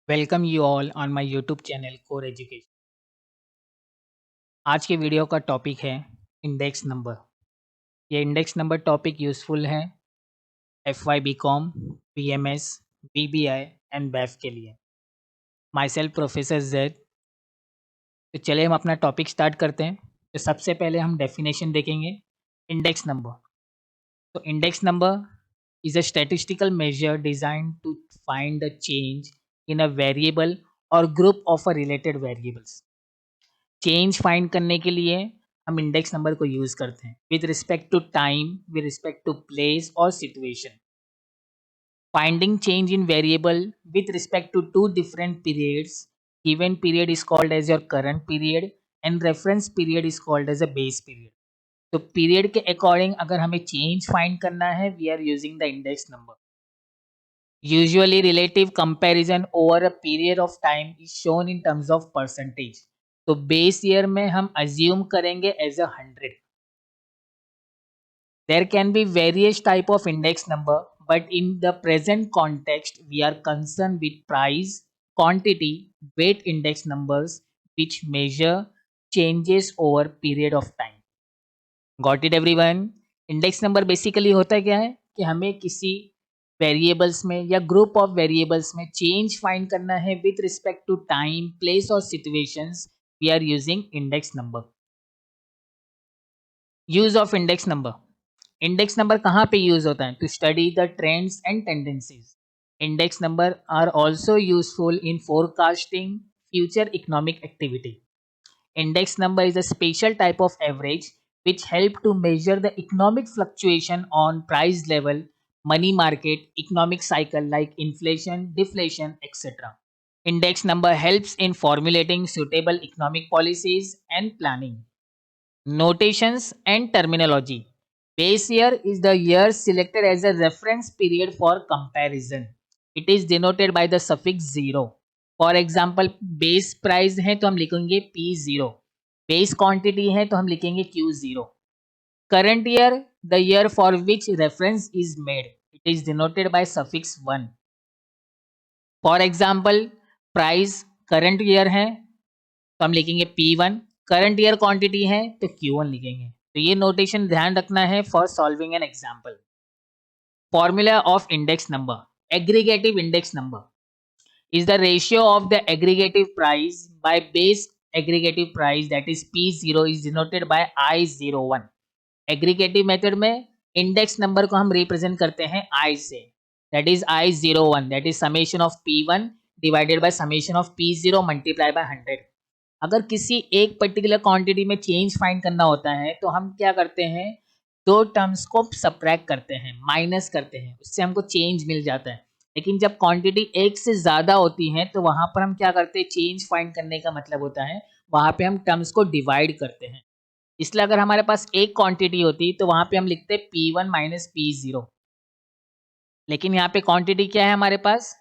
Welcome you all on my YouTube channel core education. आज के video का topic है इंडेक्स नंबर। ये इंडेक्स नंबर टॉपिक यूज़फुल है F Y B com, B M S, B B I and BAF के लिए। Myself professor Z. तो चलिए हम अपना टॉपिक स्टार्ट करते हैं। तो सबसे पहले हम डेफिनेशन देखेंगे इंडेक्स नंबर। तो index number is a statistical measure design to find the change in a variable और group of a related variables. Change find करने के लिए हम इंडेक्स नंबर को यूज करते हैं with respect to time, with respect to place और situation. Finding change in variable with respect to to different periods. Given period is called as your current period and reference period is called as a base period. तो period के according अगर हमें change find करना है, we are using the index number. Usually, relative comparison over a period of time is shown in terms of percentage. तो base year में हम assume करेंगे as 100. There can be various type of index number, but in the present context, we are concerned with price, quantity, weight index numbers, which measure changes over period of time. Got it everyone? Index number basically होता क्या है कि हमें किसी variables में या group of variables में change find करना है with respect to time, place और situations. We are using index number. Use of index number. Index number कहाँ पे यूज होता है? To study the trends and tendencies. Index number are also useful in forecasting future economic activity. Index number is a special type of average which help to measure the economic fluctuation on price level, money market, economic cycle like inflation, deflation, etc. Index number helps in formulating suitable economic policies and planning. Notations and terminology. Base year is the year selected as a reference period for comparison. It is denoted by the suffix 0. For example base price है तो हम लिखेंगे P0, base quantity है तो हम लिखेंगे Q0. Current year the year for which reference is made, it is denoted by suffix 1. For example price current year है तो हम लिखेंगे P1, करंट ईयर क्वांटिटी है तो Q1 लिखेंगे. तो ये नोटेशन ध्यान रखना है for solving an example. Formula of index number. Aggregative index number is the ratio of the aggregative price by base aggregative price, that is P0 is denoted by I01. Aggregative method में index number को हम represent करते हैं I से, that is I01, that is summation of P1 divided by summation of P0 multiply by 100. अगर किसी एक particular quantity में चेंज फाइंड करना होता है तो हम क्या करते हैं, दो टर्म्स को सब्ट्रैक्ट करते हैं, माइनस करते हैं, उससे हमको चेंज मिल जाता है. लेकिन जब क्वांटिटी एक से ज़्यादा होती है तो वहाँ पर हम क्या करते हैं, चेंज फाइंड करने का मतलब होता है वहाँ पे हम टर्म्स को डिवाइड करते हैं. इसलिए अगर हमारे पास एक क्वांटिटी होती तो वहाँ पे हम लिखते P1 माइनस P0. लेकिन यहाँ पे क्वांटिटी क्या है हमारे पास,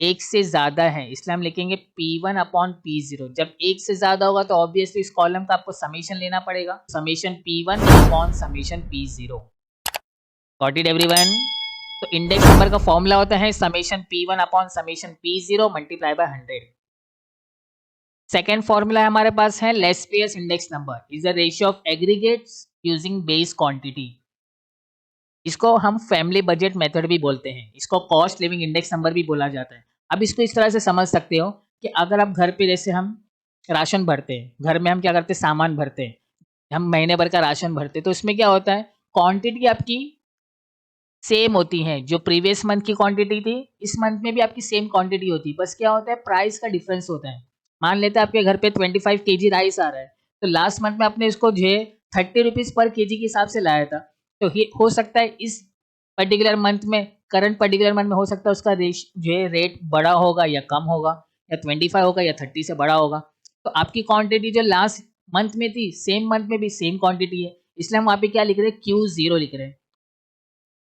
एक से ज़्यादा है, इसलिए हम लिखेंगे P1 अपॉन P0. जब एक से ज़्यादा होगा तो ऑब्वियसली इस कॉलम का आपको समेशन लेना पड़ेगा, summation P1 upon summation P0. Got it everyone? तो इंडेक्स नंबर का फॉर्मूला होता है summation P1 upon summation P0 multiply by 100. Second formula हमारे पास है less pairs index number is the ratio of aggregates using base quantity. इसको हम family budget method भी बोलते हैं, इसको कॉस्ट लिविंग इंडेक्स नंबर भी बोला जाता है. अब इसको इस तरह से समझ सकते हो कि अगर आप घर पे जैसे हम राशन भरते हैं, घर में हम क्या करते हैं, सामान भरते हैं, हम महीने भर का राशन भरते हैं, तो इसमें क्या होता है, क्वांटिटी आपकी सेम होती है. जो प्रीवियस मंथ की क्वांटिटी थी इस मंथ में भी आपकी सेम क्वांटिटी होती है, बस क्या होता है, प्राइस का डिफरेंस होता है. मान लेते हैं आपके घर पे 25 kg राइस आ रहा है, तो लास्ट मंथ में आपने इसको जो है 30 रुपीज़ पर kg के हिसाब से लाया था. तो हो सकता है इस पर्टिकुलर मंथ में, करंट पर्टिकुलर मंथ में हो सकता है उसका जो है रेट बड़ा होगा या कम होगा, या 25 होगा या 30 से बड़ा होगा. तो आपकी क्वांटिटी जो लास्ट मंथ में थी सेम मंथ में भी सेम क्वांटिटी है, इसलिए हम वहाँ पे क्या लिख रहे हैं, Q0 लिख रहे हैं.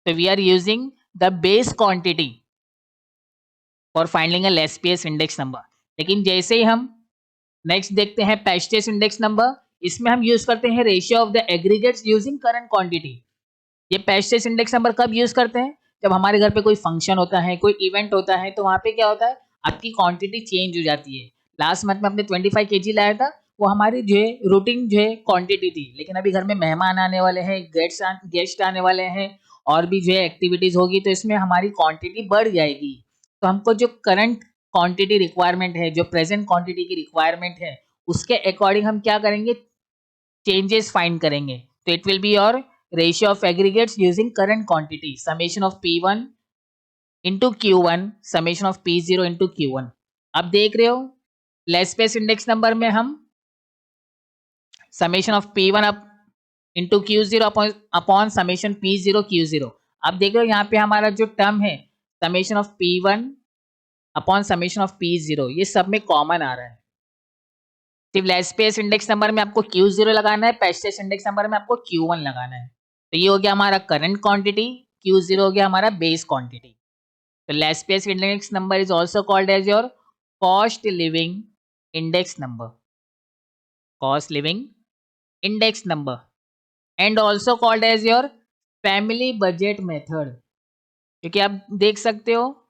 So we are using the base quantity for finding a less PS index number. लेकिन जैसे ही हम नेक्स्ट देखते हैं पेस्टेस इंडेक्स नंबर, इसमें हम यूज करते हैं ratio of the aggregates using current quantity. ये पेस्टेस इंडेक्स नंबर कब यूज करते हैं, जब हमारे घर पे कोई फंक्शन होता है, कोई इवेंट होता है, तो वहाँ पे क्या होता है, आपकी क्वांटिटी चेंज हो जाती है। लास्ट मंथ में आपने 25 kg लाया था, वो हमारी जो है रूटीन जो है क्वांटिटी थी, लेकिन अभी घर में मेहमान आने वाले हैं, गेस्ट आने वाले हैं, और भी जो है एक्टिविटीज होगी, तो इसमें हमारी क्वांटिटी बढ़ जाएगी। तो हमको जो करंट क्वांटिटी रिक्वायरमेंट है, जो प्रेजेंट क्वांटिटी की रिक्वायरमेंट है, उसके अकॉर्डिंग हम क्या करेंगे, चेंजेस फाइंड करेंगे। तो it will be your ratio of aggregates using current quantity, summation of P1 into Q1 summation of P0 into Q1। अब देख रहे हो लेस स्पेस इंडेक्स नंबर में हम summation of P1 up into Q0 upon summation P0 Q0। अब देख रहे हो यहाँ पे हमारा जो टर्म है summation of P1 upon summation of P0, ये सब में कॉमन आ रहा है। सिर्फ लेस स्पेस इंडेक्स नंबर में आपको Q0 लगाना है, पेस्टेस इंडेक्स नंबर में आपको Q1 लगाना है। तो ये हो गया हमारा करंट क्वांटिटी, Q0 हो गया हमारा बेस क्वांटिटी। तो Laspeyres index number is also called as your cost living index number, cost living index number, and also called as your family budget method. क्योंकि आप देख सकते हो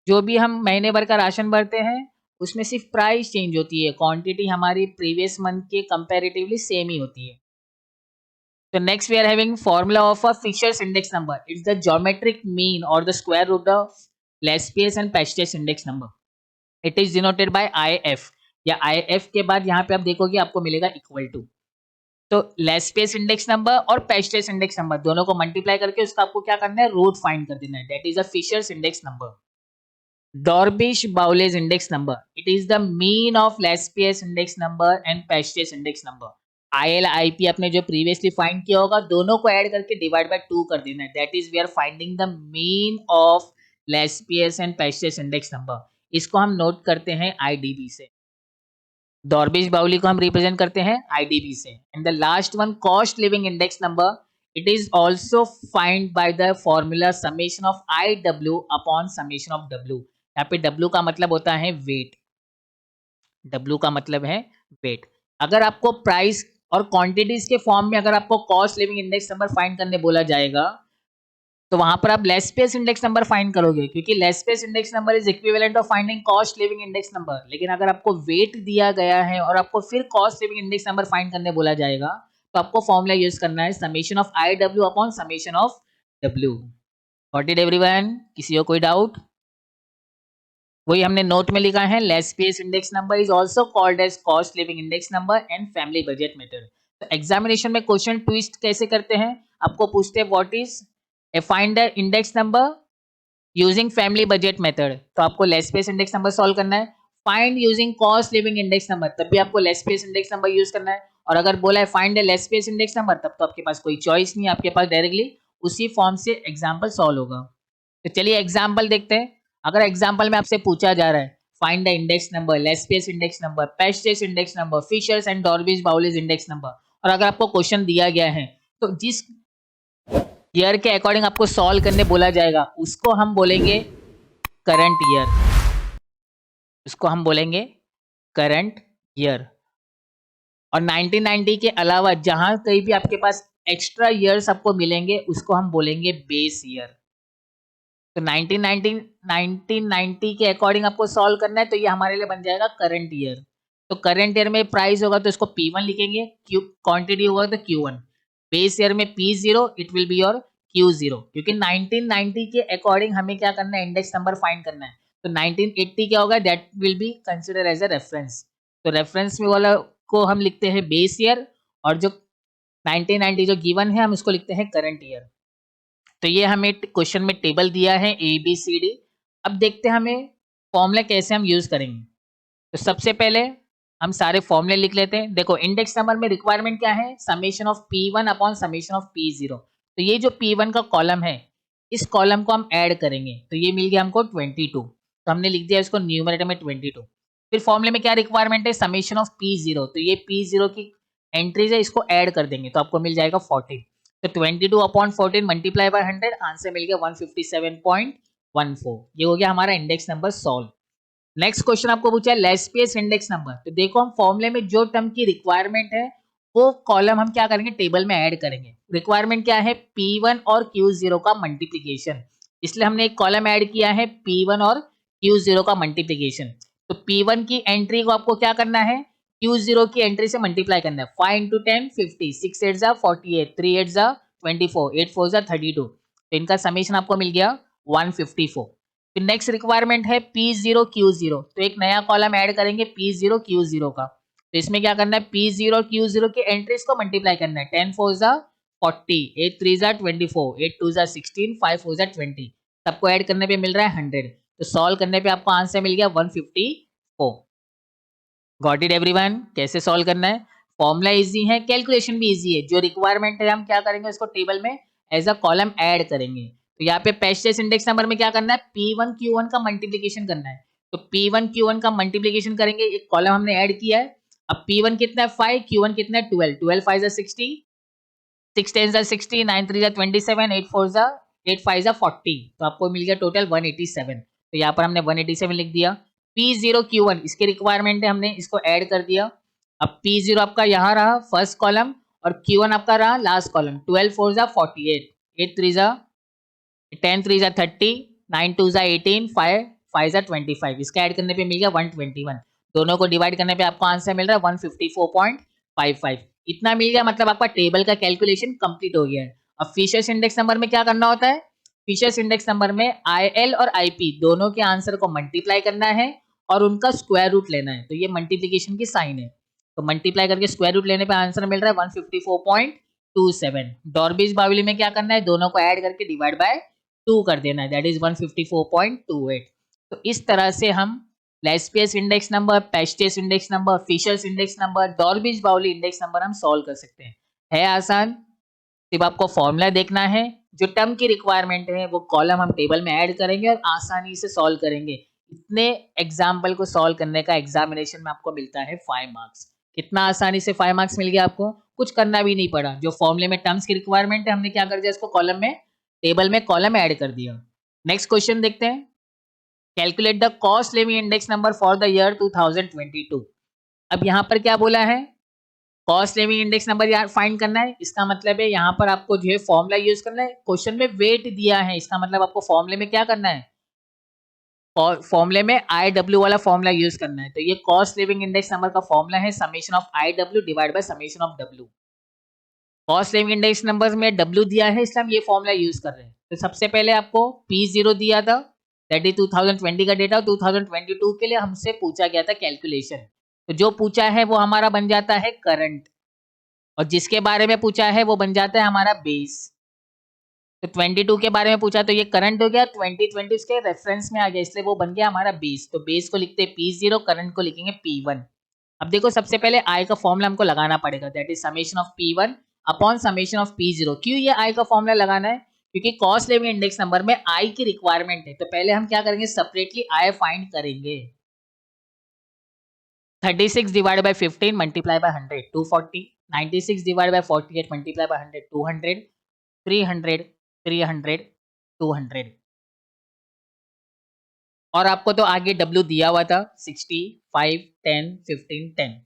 जो भी हम महीने भर का राशन भरते हैं उसमें सिर्फ प्राइस चेंज होती है, क्वांटिटी हमारी प्रीवियस मंथ के कंपैरेटिवली सेम ही होती है। तो next we are having formula of a Fisher's index number, it's the geometric mean और the square root of Laspeyres and Paasche's index number. It is denoted by IF, या IF के बाद यहाँ पे आप देखोगे आपको मिलेगा इक्वल टू। तो लेस्पियस इंडेक्स नंबर और पेस्टेस इंडेक्स नंबर दोनों को मल्टीप्लाई करके उसका आपको क्या करना है, रूट फाइंड कर देना है, that is a Fisher's index number. Dorbish-Bowley's index number. It is the mean of Lespius index number and Paste's index number. IL IP आपने जो प्रीवियसली फाइंड किया होगा दोनों को ऐड करके डिवाइड बाय 2 कर देना है, that is we are finding the mean of Lespius and Paste's index number। इसको हम नोट करते हैं IDB से, डॉर्बिश बाउली को हम रिप्रेजेंट करते हैं IDB से। And the last one cost living index number, it is also find by the formula summation of IW upon summation of W। यहाँ पे W का मतलब होता है वेट, W का मतलब है वेट। अगर आपको प्राइस और क्वांटिटीज के फॉर्म में अगर आपको cost living index number find करने बोला जाएगा तो वहां पर आप less space index number find करोगे, क्योंकि less space index number is equivalent of finding cost living index number. लेकिन अगर आपको वेट दिया गया है और आपको फिर cost living index number find करने बोला जाएगा तो आपको फॉर्मूला यूज करना है summation of IW upon summation of W। Got it everyone? किसी को कोई डाउट? वही हमने नोट में लिखा है, Laspeyres index number is also called as cost living index number and family budget method. तो एग्जामिनेशन में क्वेश्चन ट्विस्ट कैसे करते हैं, आपको पूछते हैं what is find the index number using family budget method, तो आपको Laspeyres index number solve करना है। Find using cost living index number, तब भी आपको Laspeyres index number use करना है। और अगर बोला है find the less space index number, तब तो आपके पास कोई चॉइस नहीं है, आपके पास डायरेक्टली उसी फॉर्म से एग्जाम्पल सॉल्व होगा। तो चलिए एग्जाम्पल देखते हैं। अगर एग्जाम्पल में आपसे पूछा जा रहा है find the index number, Laspeyres index number, Paasche's index number, Fisher's and Dorbish Bowley's index number, और अगर आपको क्वेश्चन दिया गया है तो जिस ईयर के अकॉर्डिंग आपको सॉल्व करने बोला जाएगा उसको हम बोलेंगे करंट ईयर, उसको हम बोलेंगे करंट ईयर। और 1990 के अलावा जहां कहीं भी आपके पास एक्स्ट्रा ईयर्स आपको मिलेंगे उसको हम बोलेंगे बेस ईयर। तो 1990 के अकॉर्डिंग आपको सॉल्व करना है तो ये हमारे लिए बन जाएगा करंट ईयर। तो करंट ईयर में प्राइस होगा तो इसको P1 लिखेंगे, क्वांटिटी होगा तो Q1, बेस ईयर में P0 it will be your Q0, क्योंकि 1990 के अकॉर्डिंग हमें क्या करना है, इंडेक्स नंबर फाइंड करना है। तो 1980 क्या होगा, that will be consider as a reference. तो रेफरेंस में वाला को हम लिखते हैं बेस ईयर, और जो 1990 जो गिवन है हम इसको लिखते हैं करंट ईयर। तो ये हमें क्वेश्चन में टेबल दिया है ABCD। अब देखते हैं हमें फॉर्मूला कैसे हम यूज करेंगे। तो सबसे पहले हम सारे फॉर्मूले लिख लेते हैं। देखो इंडेक्स नंबर में रिक्वायरमेंट क्या है, summation of P1 upon summation of P0। तो ये जो P1 का कॉलम है इस कॉलम को हम ऐड करेंगे, तो ये मिल गया हमको 22, तो हमने लिख दिया इसको न्यूमरेटर में 22। फिर फॉर्मूले में क्या रिक्वायरमेंट है, समेशन ऑफ P0, तो ये P0 की एंट्रीज है इसको ऐड कर देंगे तो आपको मिल जाएगा 14। तो 22 अपॉन 14 मल्टीप्लाई बाय 100, आंसर मिल गया 157.14। ये हो गया हमारा index number solve. Next question आपको पूछा है लेस स्पेस इंडेक्स नंबर। तो देखो हम फॉर्मूले में जो टर्म की रिक्वायरमेंट है वो कॉलम हम क्या करेंगे, टेबल में ऐड करेंगे। रिक्वायरमेंट क्या है, P1 और Q0 का मल्टीप्लीकेशन, इसलिए हमने एक कॉलम ऐड किया है P1 और Q0 का मल्टीप्लीकेशन। तो P1 की एंट्री को आपको क्या करना है, Q0 की एंट्री से मल्टीप्लाई करना है। 5 इंटू 10 50, 6 8 जा 48, 3 8 जा 24, 8 4 जा 32। तो इनका समीशन आपको मिल गया 154। फिर नेक्स्ट रिक्वायरमेंट है P0 Q0। तो एक नया कॉलम ऐड करेंगे P0 Q0 का। तो इसमें क्या करना है, P0 Q0 के एंट्रीज को मल्टीप्लाई करना है। 10 4 जा 40, 8 3 जा 24, 8 2 जा 16, 5 4 जा 20। सबको ऐड करने पे मिल रहा है 100। तो सॉल्व करने पे आपको आंसर मिल गया 154। Got it everyone? कैसे सॉल्व करना है, फॉर्मूला इजी है, कैलकुलेशन भी इजी है। जो रिक्वायरमेंट है हम क्या करेंगे, उसको टेबल में एज अ कॉलम ऐड करेंगे। तो यहाँ पे पेस्टेस इंडेक्स नंबर में क्या करना है, P1 Q1 का मल्टीप्लीकेशन करना है। तो P1 Q1 का मल्टीप्लीकेशन करेंगे, एक कॉलम हमने ऐड किया है। अब P1 कितना है 5, Q1 कितना है 12, 12 5 60, 6 10 जा 60, 9 3 जा 27, 8 4 जा 8 5 जा 40। तो आपको मिल गया टोटल 187। तो यहाँ पर हमने 187 लिख दिया। P0 Q1 इसके रिक्वायरमेंट है, हमने इसको ऐड कर दिया। अब P0 आपका यहाँ रहा फर्स्ट कॉलम और Q1 आपका रहा लास्ट कॉलम। 12 4 जा 48, 8 3 जा 10 3 जा 30, 9 2 जा 18, 5 5 जा 25। इसका ऐड करने पे मिल गया 121। दोनों को डिवाइड करने पे आपको आंसर मिल रहा है 154.55। इतना मिल गया, मतलब आपका टेबल का कैलकुलेशन कंप्लीट हो गया है। अब फिशर्स इंडेक्स नंबर में क्या करना होता है, फिशर्स इंडेक्स नंबर में IL और IP दोनों के आंसर को मल्टीप्लाई करना है और उनका स्क्वायर रूट लेना है। तो ये मल्टीप्लीकेशन की साइन है। तो मल्टीप्लाई करके स्क्वायर रूट लेने पे आंसर मिल रहा है 154.27। डॉर्बिस बाउली में क्या करना है, दोनों को ऐड करके डिवाइड बाय 2 कर देना है, दैट इज 154.28। तो इस तरह से हम Laspeyres index number, Paasche's index number, Fisher's index number, Dorbish Bowley index number हम सॉल्व कर सकते हैं। है आसान, सिर्फ आपको फॉर्मूला देखना है। जो टर्म की रिक्वायरमेंट है वो कॉलम हम टेबल में ऐड करेंगे और आसानी से सॉल्व करेंगे। इतने एग्जाम्पल को सॉल्व करने का एग्जामिनेशन में आपको मिलता है 5 मार्क्स। कितना आसानी से 5 मार्क्स मिल गया आपको, कुछ करना भी नहीं पड़ा। जो फॉर्मूले में टर्म्स की रिक्वायरमेंट है हमने क्या कर दिया, इसको कॉलम में, टेबल में कॉलम ऐड कर दिया। नेक्स्ट क्वेश्चन देखते हैं। Calculate the cost living index number for the year 2022। अब यहाँ पर क्या बोला है, कॉस्ट लिविंग इंडेक्स नंबर यार फाइंड करना है। इसका मतलब है यहाँ पर आपको जो है फॉर्मूला यूज करना है। क्वेश्चन में वेट दिया है, इसका मतलब आपको फॉर्मूले में क्या करना है, फॉर्मूले में IW वाला फॉर्मूला यूज करना है। तो ये कॉस्ट लिविंग इंडेक्स नंबर का फॉर्मूला है summation of IW divide by summation of W। Cost living index number में W दिया है, इसलिए हम ये फॉर्मूला यूज कर रहे हैं। तो सबसे पहले आपको P0 दिया था, दैट इज 2020 का डेटा। 2022 के लिए हमसे पूछा गया था कैलकुलेशन। तो जो पूछा है वो हमारा बन जाता है करंट, और जिसके बारे में पूछा है वो बन जाता है हमारा बेस। तो 22 के बारे में पूछा तो ये करंट हो गया, 2020 उसके रेफरेंस में आ गया, इसलिए वो बन गया हमारा बेस। तो बेस को लिखते हैं P0, करंट को लिखेंगे P1। अब देखो सबसे पहले I का फॉर्मूला हमको लगाना पड़ेगा, that is summation of P1 upon summation of P0। क्यों ये I का फॉर्मूला लगाना है, क्योंकि कॉस्ट लिविंग इंडेक्स नंबर में I की रिक्वायरमेंट है। तो पहले हम क्या करेंगे, सेपरेटली I फाइंड करेंगे। 36 divided by 15 multiply by 100 240, 96 divided by 48 multiply by 100 200, 300 300 200। और आपको तो आगे W दिया हुआ था 60 5 10 15 10।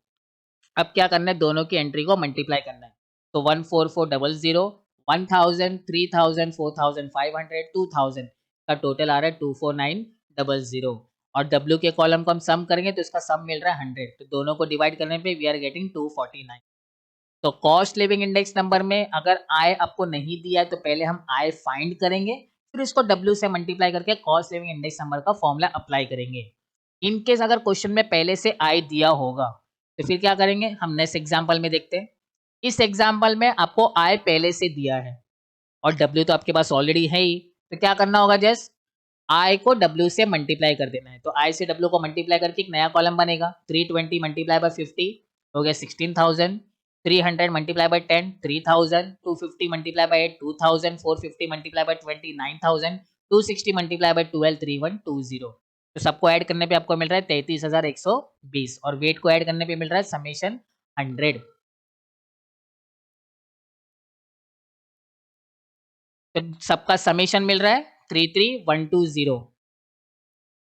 अब क्या करना है, दोनों की एंट्री को मल्टीप्लाई करना है। तो 14400, 1000 3000 4500 2000 का टोटल आ रहा है 24900। और W के कॉलम को हम सम करेंगे तो इसका सम मिल रहा है 100। तो दोनों को डिवाइड करने पे वी आर गेटिंग 249। तो कॉस्ट लिविंग इंडेक्स नंबर में अगर I आपको नहीं दिया है तो पहले हम I फाइंड करेंगे, फिर इसको W से मल्टीप्लाई करके कॉस्ट लिविंग इंडेक्स नंबर का फॉर्मूला अप्लाई करेंगे। इनकेस अगर क्वेश्चन में पहले से I दिया होगा तो फिर क्या करेंगे, हम नेक्स्ट एग्जाम्पल में देखते हैं। इस एग्जाम्पल में आपको I पहले से दिया है और W तो आपके पास ऑलरेडी है ही। तो क्या करना होगा, जस्ट I को W से मल्टीप्लाई कर देना है। तो I से W को मल्टीप्लाई करके एक नया कॉलम बनेगा। 320 मल्टीप्लाई बाय 50 हो गया 16000, 300 multiply by 10 3000, 250 multiply by 8 2000, 450 multiply by 20 9000, 260 multiply by 12 3120। तो सबको ऐड करने पे आपको मिल रहा है 33120 और वेट को ऐड करने पे मिल रहा है समेशन 100। तो सबका समेशन मिल रहा है 33120।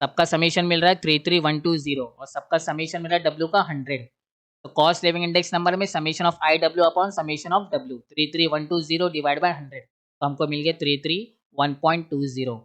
सबका समेशन मिल रहा है 33120 और सबका समेशन मिल रहा है W का 100। तो कॉस्ट लिविंग इंडेक्स नंबर में summation of IW upon summation of W 33120 divide by 100। तो हमको मिल गया 331.20।